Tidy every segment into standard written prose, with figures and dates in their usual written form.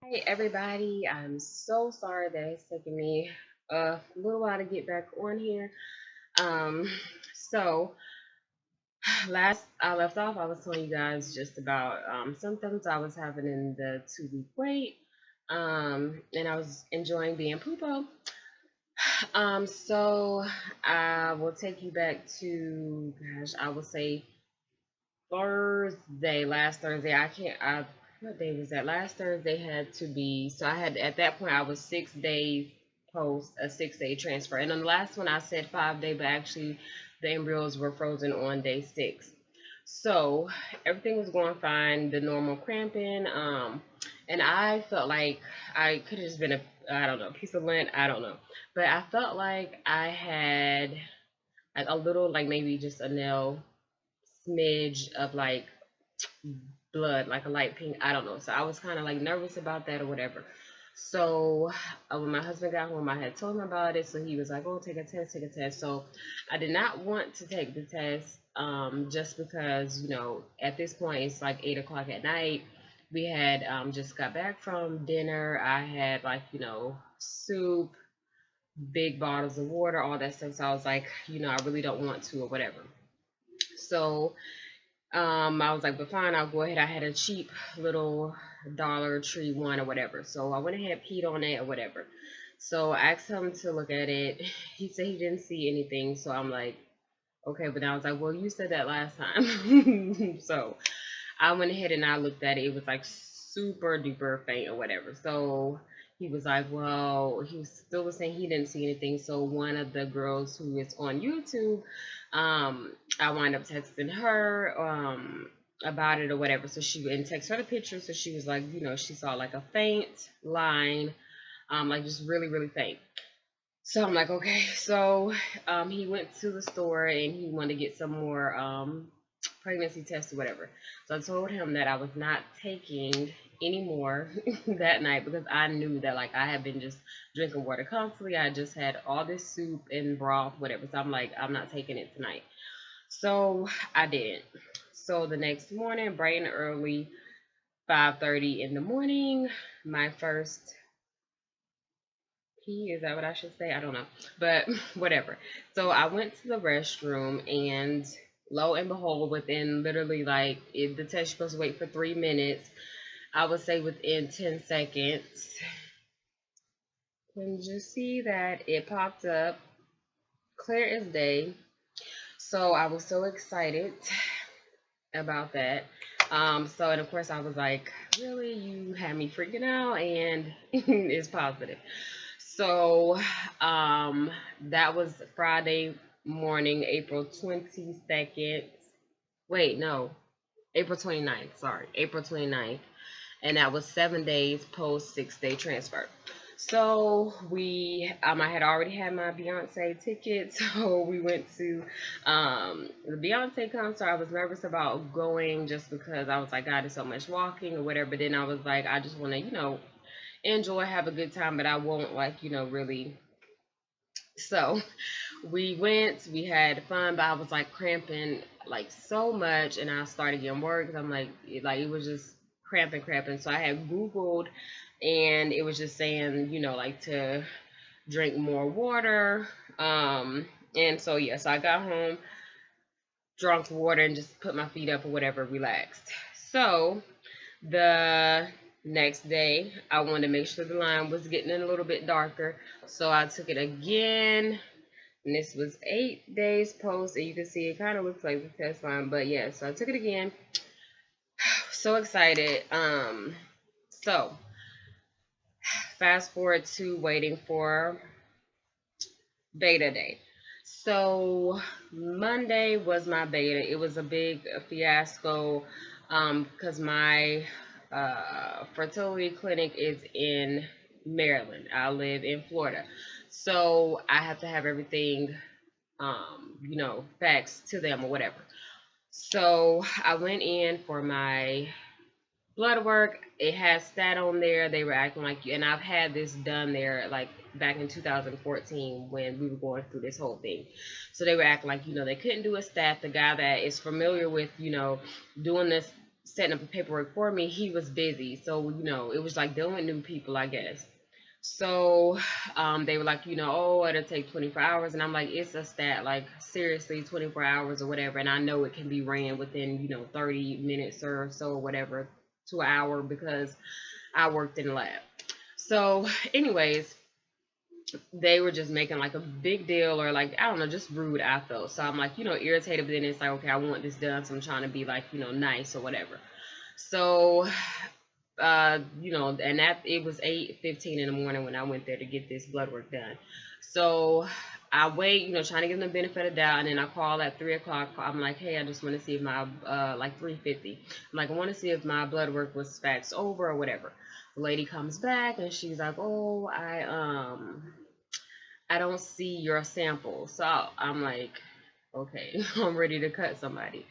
Hey everybody, I'm so sorry that it's taken me a little while to get back on here. Um, so last I left off, I was telling you guys just about symptoms I was having in the 2 week wait, and I was enjoying being poopo. So I will take you back to, gosh, I will say last Thursday. What day was that? Last Thursday had to be, so I had, at that point, I was 6 days post a 6 day transfer. And on the last one, I said 5 day, but actually the embryos were frozen on day six. So everything was going fine, the normal cramping. And I felt like I could have just been I don't know, piece of lint, I don't know. But I felt like I had like a little, like maybe just a nail smidge of like blood, like a light pink. I don't know. So I was kind of like nervous about that or whatever. So when my husband got home, I had told him about it. So he was like, "Oh, take a test, take a test." So I did not want to take the test, just because at this point it's like 8 o'clock at night. We had just got back from dinner. I had like soup, big bottles of water, all that stuff. So I was like, I really don't want to or whatever. So I was like, but fine, I'll go ahead. I had a cheap little Dollar Tree one or whatever. So I went ahead, peed on it or whatever. So I asked him to look at it. He said he didn't see anything. So I'm like, okay. But then I was like, well, you said that last time. So I went ahead and I looked at it. It was like super duper faint or whatever. So he was like, well, he still was saying he didn't see anything. So one of the girls who is on YouTube, I wind up texting her about it or whatever. So she and text her the picture. So she was like, she saw like a faint line, like just really really faint. So I'm like, okay. So he went to the store and he wanted to get some more pregnancy tests or whatever. So I told him that I was not taking any more that night because I knew that like I had been just drinking water constantly. I just had all this soup and broth, whatever. So I'm like, I'm not taking it tonight. So I didn't. So the next morning, bright and early, 5:30 in the morning, my first pee, is that what I should say? I don't know. But whatever. So I went to the restroom and lo and behold, within literally like if the test you're supposed to wait for 3 minutes, I would say within 10 seconds. Can you see that it popped up clear as day? So I was so excited about that. So and of course I was like, really, you had me freaking out, and it's positive. So that was Friday morning, April 22nd. Wait, no, April 29th. Sorry, April 29th. And that was 7 days post 6 day transfer. So I had already had my Beyonce ticket, so we went to the Beyonce concert. I was nervous about going just because I was like, God, there's so much walking or whatever. But then I was like, I just want to, enjoy, have a good time, but I won't like, really. So we went, we had fun, but I was like cramping like so much, and I started getting worried because I'm like, it was just cramping, cramping. So I had Googled, and it was just saying, like to drink more water. And so yeah, so I got home, drank water, and just put my feet up or whatever, relaxed. So the next day, I wanted to make sure the line was getting a little bit darker. So I took it again. And this was 8 days post. And you can see it kind of looks like the test line. But yeah, so I took it again. So excited. So fast forward to waiting for beta day. So Monday was my beta. It was a big fiasco because my fertility clinic is in Maryland. I live in Florida. So I have to have everything, faxed to them or whatever. So I went in for my blood work. It has stat on there. They were acting like you, and I've had this done there like back in 2014 when we were going through this whole thing. So they were acting like they couldn't do a stat. The guy that is familiar with doing this setting up the paperwork for me, he was busy. So, it was like dealing with new people, I guess. So they were like, oh, it'll take 24 hours. And I'm like, it's a stat, like seriously, 24 hours or whatever. And I know it can be ran within, 30 minutes or so, or whatever, to an hour, because I worked in the lab. So, anyways, they were just making like a big deal, or like, I don't know, just rude, I felt. So I'm like, irritated, but then it's like, okay, I want this done. So I'm trying to be like, nice or whatever. So and that it was 8:15 in the morning when I went there to get this blood work done. So I wait, trying to give them the benefit of the doubt, and then I call at 3 o'clock. I'm like, hey, I just want to see if my like 3:50. I'm like, I want to see if my blood work was faxed over or whatever. The lady comes back and she's like, oh, I don't see your sample. So I'm like, okay, I'm ready to cut somebody.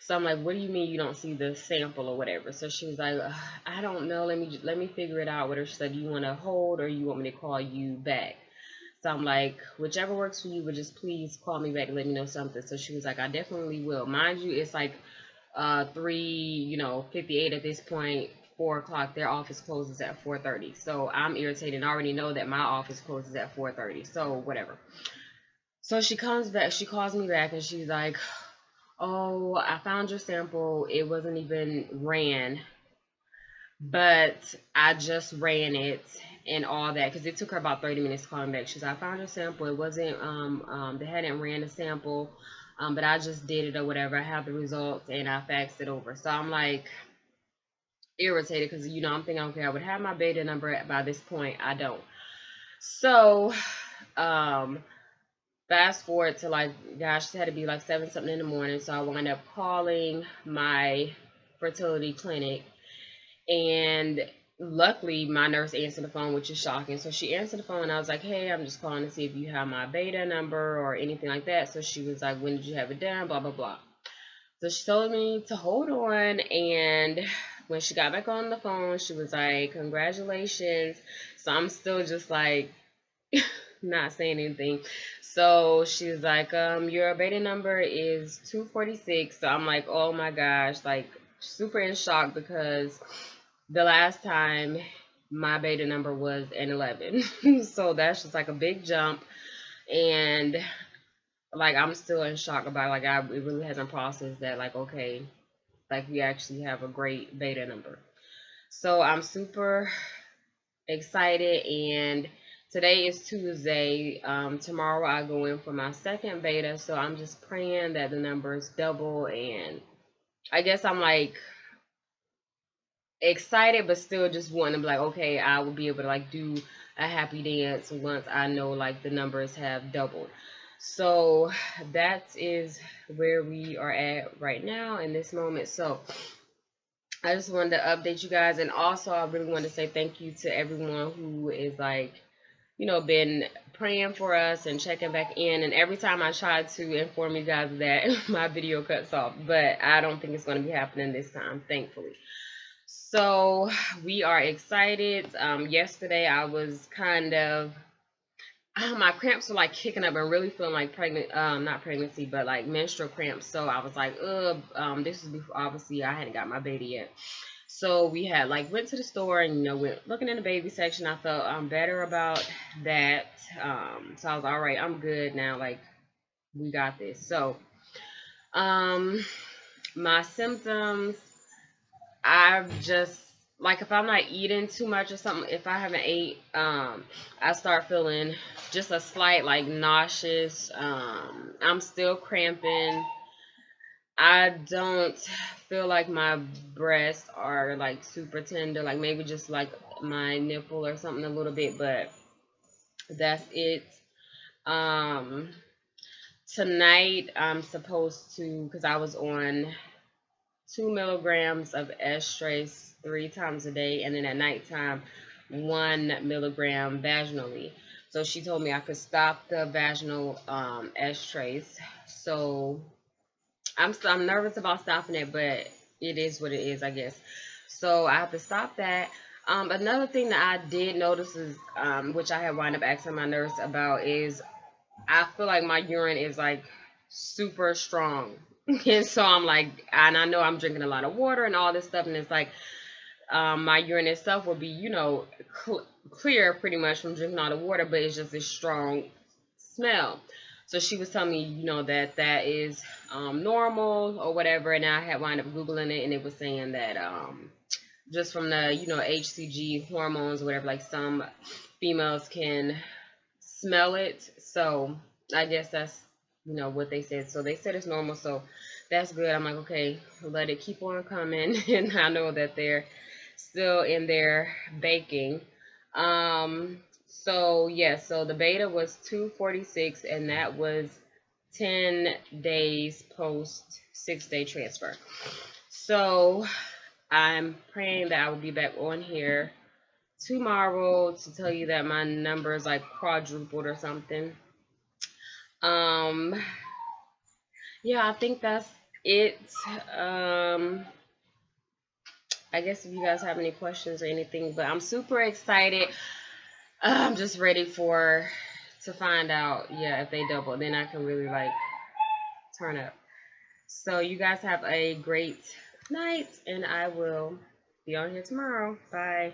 So I'm like, what do you mean you don't see the sample or whatever? So she was like, I don't know. Let me figure it out with her. She said, you want to hold or you want me to call you back? So I'm like, whichever works for you, but just please call me back and let me know something. So she was like, I definitely will. Mind you, it's like 3:58 at this point. 4 o'clock. Their office closes at 4:30. So I'm irritated and I already know that my office closes at 4:30. So whatever. So she comes back. She calls me back and she's like, oh, I found your sample. It wasn't even ran, but I just ran it and all that because it took her about 30 minutes calling back. She's like, I found your sample. It wasn't, they hadn't ran the sample, but I just did it or whatever. I have the results and I faxed it over. So I'm like irritated because, I'm thinking, okay, I would have my beta number by this point. I don't. So, fast forward to like, gosh, it had to be like 7 something in the morning. So I wound up calling my fertility clinic, and luckily my nurse answered the phone, which is shocking. So she answered the phone and I was like, hey, I'm just calling to see if you have my beta number or anything like that. So she was like, when did you have it done? Blah, blah, blah. So she told me to hold on, and when she got back on the phone, she was like, congratulations. So I'm still just like, not saying anything. So she's like, your beta number is 246. So I'm like, oh my gosh, like super in shock because the last time my beta number was an 11. So that's just like a big jump. And like, I'm still in shock about like, it really hasn't processed that, like, okay, like we actually have a great beta number. So I'm super excited, and today is Tuesday. Tomorrow I go in for my second beta, so I'm just praying that the numbers double, and I guess I'm like excited, but still just wanting to be like, okay, I will be able to like do a happy dance once I know like the numbers have doubled. So that is where we are at right now in this moment. So I just wanted to update you guys, and also I really want to say thank you to everyone who is like, been praying for us and checking back in. And every time I try to inform you guys of that, my video cuts off, but I don't think it's going to be happening this time, thankfully. So we are excited. Yesterday I was kind of, my cramps were like kicking up and really feeling like pregnant, not pregnancy, but like menstrual cramps. So I was like, this is before, obviously I hadn't got my baby yet. So we had like went to the store and went looking in the baby section. I felt better about that. So I was all right. I'm good now. Like, we got this. So my symptoms, I've just like, if I'm not eating too much or something, if I haven't ate, I start feeling just a slight like nauseous. I'm still cramping. I don't feel like my breasts are like super tender, like maybe just like my nipple or something a little bit, but that's it. Um, Tonight I'm supposed to, because I was on 2 milligrams of estrace 3 times a day, and then at nighttime 1 milligram vaginally. So she told me I could stop the vaginal estrace. So I'm nervous about stopping it, but it is what it is, I guess. So I have to stop that. Another thing that I did notice is, which I had wound up asking my nurse about, is I feel like my urine is like super strong. And so I'm like, and I know I'm drinking a lot of water and all this stuff, and it's like my urine itself will be, clear pretty much from drinking all the water, but it's just a strong smell. So she was telling me, that that is normal or whatever, and I had wound up googling it, and it was saying that just from the HCG hormones or whatever, like some females can smell it. So I guess that's what they said. So they said it's normal. So that's good. I'm like, okay, let it keep on coming. And I know that they're still in there baking. So yeah, so the beta was 246, and that was 10 days post 6-day transfer. So I'm praying that I will be back on here tomorrow to tell you that my number is like quadrupled or something. Um, yeah, I think that's it. Um, I guess if you guys have any questions or anything, but I'm super excited. I'm just ready to find out, yeah, if they double, then I can really like turn up. So you guys have a great night, and I will be on here tomorrow. Bye.